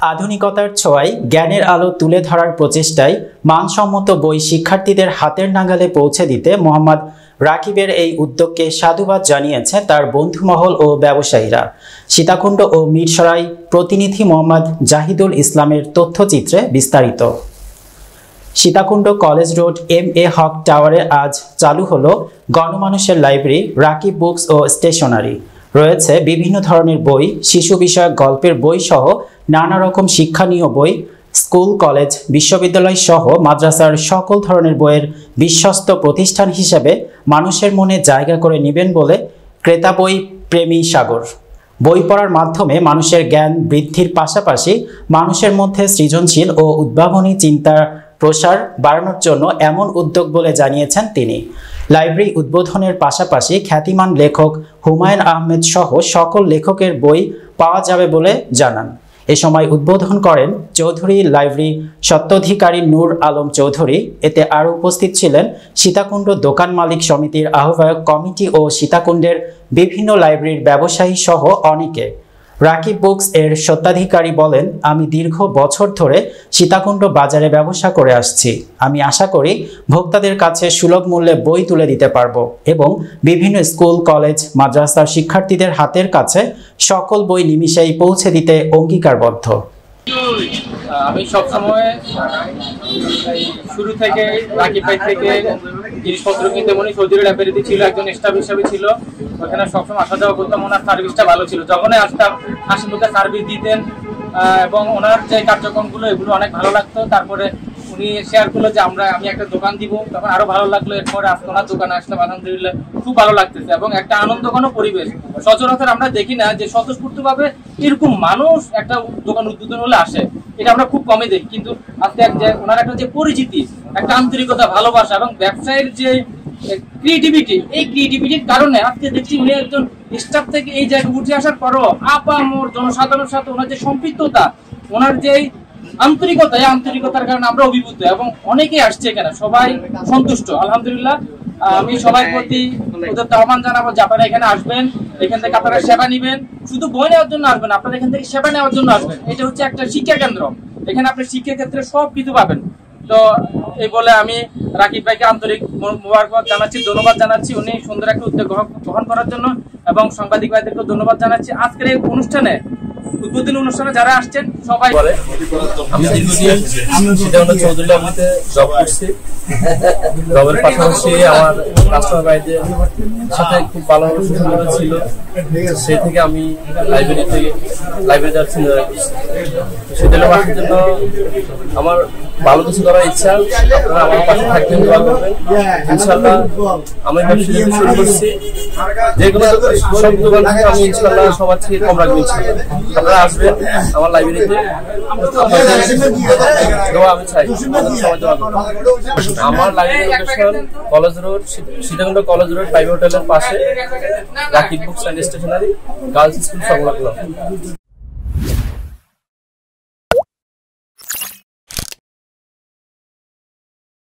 আধুনিকতার ছোঁয়ায় জ্ঞানের আলো তুলে ধরার প্রচেষ্টায় মানসম্মত বই শিক্ষার্থীদের হাতের নাগালে পৌঁছে দিতে মোহাম্মদ রাকিবের এই উদ্যোগকে সাধুবাদ জানিয়েছে তার বন্ধুমহল ও ব্যবসায়ীরা। সীতাকুণ্ড ও মিরসরাই প্রতিনিধি মোহাম্মদ জাহিদুল ইসলামের তথ্যচিত্রে বিস্তারিত। সীতাকুণ্ড কলেজ রোড MA হক টাওয়ারে আজ চালু হলো গণমানুষের লাইব্রেরি রাকিব বুকস ও স্টেশনারি। রয়েছে বিভিন্ন ধরনের বই, শিশু বিষয়ক গল্পের বই সহ নানা রকম শিক্ষণীয় বই, স্কুল, কলেজ, বিশ্ববিদ্যালয় সহ মাদ্রাসার সকল ধরনের বইয়ের বিশ্বস্ত প্রতিষ্ঠান হিসেবে মানুষের মনে জায়গা করে নেবেন বলে ক্রেতা বই প্রেমী সাগর। বই পড়ার মাধ্যমে মানুষের জ্ঞান বৃদ্ধির পাশাপাশি মানুষের মধ্যে সৃজনশীল ও উদ্ভাবনী চিন্তার প্রসার বাড়ানোর জন্য এমন উদ্যোগ বলে জানিয়েছেন তিনি। লাইব্রেরি উদ্বোধনের পাশাপাশি খ্যাতিমান লেখক হুমায়ুন আহমেদ সহ সকল লেখকের বই পাওয়া যাবে বলে জানান। এ সময় উদ্বোধন করেন চৌধুরী লাইব্রেরি স্বত্বাধিকারী নূর আলম চৌধুরী। এতে আরও উপস্থিত ছিলেন সীতাকুণ্ড দোকান মালিক সমিতির আহ্বায়ক কমিটি ও সীতাকুণ্ডের বিভিন্ন লাইব্রেরির ব্যবসায়ী সহ অনেকে। রাকিব বুকস এর স্বত্বাধিকারী বলেন, আমি দীর্ঘ বছর ধরে সীতাকুণ্ড বাজারে ব্যবসা করে আসছি। আমি আশা করি ভোক্তাদের কাছে সুলভ মূল্যে বই তুলে দিতে পারবো এবং বিভিন্ন স্কুল, কলেজ, মাদ্রাসার শিক্ষার্থীদের হাতের কাছে সকল বই নিমিষেই পৌঁছে দিতে অঙ্গীকারবদ্ধ। আমি সবসময় শুরু থেকে রাকিব ভাই থেকে জিনিসপত্র কিনতে মনে চৌধুরী লাইব্রেরিতে ছিল, একজন স্টাফ হিসাবে ছিল, ওখানে সবসময় আসা যাওয়া করতাম। ওনার সার্ভিসটা ভালো ছিল, যখনই আসতাম হাসি মুখে সার্ভিস দিতেন এবং ওনার যে কার্যক্রমগুলো এগুলো অনেক ভালো লাগতো। তারপরে উনি শেয়ার করলো যে আমি একটা দোকান দিব, তখন আরো ভালো লাগলো। এরপরে আজকে ওনার দোকানে আসলাম, আলহামদুলিল্লাহ খুব ভালো লাগতেছে এবং একটা আনন্দঘন পরিবেশ। সচরাচর আমরা দেখি না যে স্বতঃস্ফূর্তভাবে এরকম মানুষ একটা দোকান উদ্বোধন হলে আসে, এটা আমরা খুব কমই দেখি। কিন্তু আজকে ওনার একটা যে পরিচিতি, একটা আন্তরিকতা, ভালোবাসা এবং ব্যবসায়ের যে ক্রিয়েটিভিটি, এই ক্রিয়েটিভিটির কারণে আজকে দেখছি উনি একজন স্টাফ থেকে এই জায়গায় উঠে আসার পরও আপামর জনসাধারণের সাথে ওনার যে সম্পৃক্ততা, ওনার যে আন্তরিকতা, এই আন্তরিকতার কারণে আমরা অভিভূত এবং অনেকেই আসছে এখানে, সবাই সন্তুষ্ট আলহামদুলিল্লাহ। আমি সবার প্রতি ওদের আহ্বান জানাবো যে আপনারা এখানে আসবেন, এখান থেকে আপনারা সেবা নিবেন। শুধু বই নেওয়ার জন্য আসবেন, আপনারা এখান থেকে সেবা নেওয়ার জন্য আসবেন। এটা হচ্ছে একটা শিক্ষা কেন্দ্র, এখানে আপনি শিক্ষা ক্ষেত্রে সব কিছু পাবেন। তো এই বলে আমি রাকিব ভাইকে আন্তরিক মোবারকবাদ জানাচ্ছি, ধন্যবাদ জানাচ্ছি উনি সুন্দর একটা উদ্যোগ গ্রহণ করার জন্য, এবং সাংবাদিক ভাইদেরকে ধন্যবাদ জানাচ্ছি। আজকের এই অনুষ্ঠানে, উদ্বোধনী অনুষ্ঠানে যারা আসছেন সবাই বলে আমি চৌধুরী লাইব্রেরিতে জব করছি। জবের পাশাপাশি আমার কাস্টমার ভাইদের সাথে খুব ভালো সুযোগ ছিল, সেই থেকে আমি লাইব্রেরিতে যাওয়ার চিন্তা করছি। সেটা আসার জন্য আমার ভালো কিছু করার ইচ্ছা, আপনারা আমার পাশে থাকবেন, দোয়া করবেন। ইনশাল্লাহ আমি ব্যবসা শুরু করছি, যেগুলো সব দোকান থেকে আমি ইনশাল্লাহ সবার থেকে কম রাখবো। আপনারা আসবেন আমার লাইব্রেরিতে, আমি চাই সবাই দোয়া করবেন। আমার library location college road, Sitakunda college road 5 হোটেলের পাশে, Rakib books and stationery, girls school সংলগ্ন।